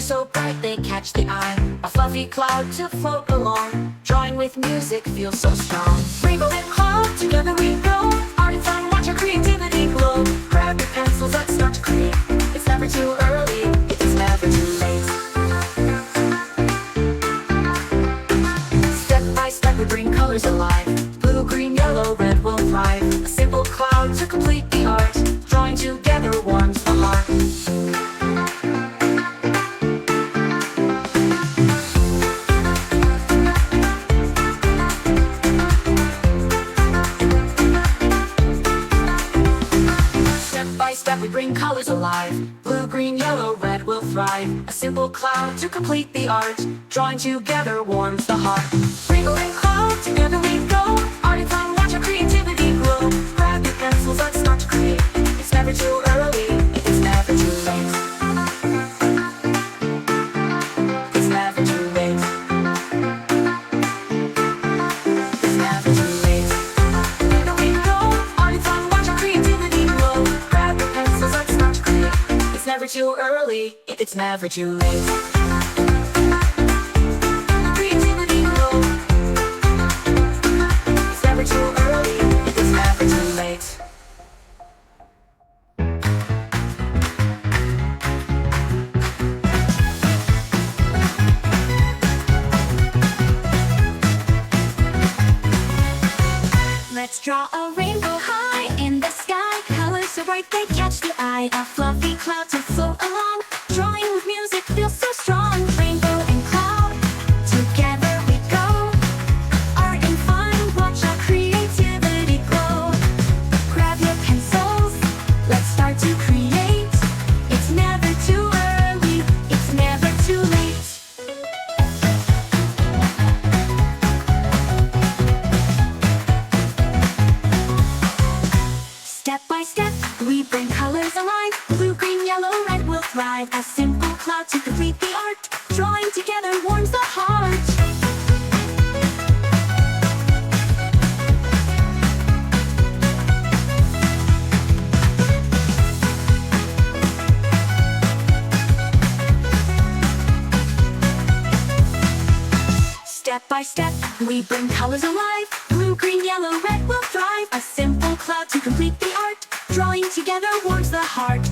so bright they catch the eye. A fluffy cloud to float along. Drawing with music feels so strong. Rainbow and cloud, together we go. Art and fun, watch our creativity glow. Grab your pencils, let's start to create. It's never too early, it's never too late. Step by step we bring colors alive. Blue, green, yellow, red will thrive. A simple cloud to complete the art. Drawing together warms the heart. Step we bring colors alive. Blue, green, yellow, red will thrive. A simple cloud to complete the art. Drawing together warms the heart. Rainbow and cloud, together we go. Art and fun, watch our creativity grow. Grab your pencils, let's start to create. It's never too early, it's never too late. It's never too late. It's never too late. Together we go. Art and fun, watch our creativity grow. Grab your pencils, let's start to create. It's never too early, it's never too late. Creativity grow. It's never too early, it's never too late. Let's draw a rainbow high in the sky. Colors so bright they catch the eye. A fluffy cloud to float along. Drawing with music feels so strong. Rainbow and cloud, together we go. Art and fun, watch our creativity glow. Grab your pencils, let's start to create. It's never too early, it's never too late. Step by step, we bring colors alive. Blue, green, yellow, red will thrive. A simple cloud to complete the art. Drawing together warms the heart. Step by step, we bring colors alive. Blue, green, yellow, red will thrive. A simple cloud to complete the art. Drawing together warms the heart.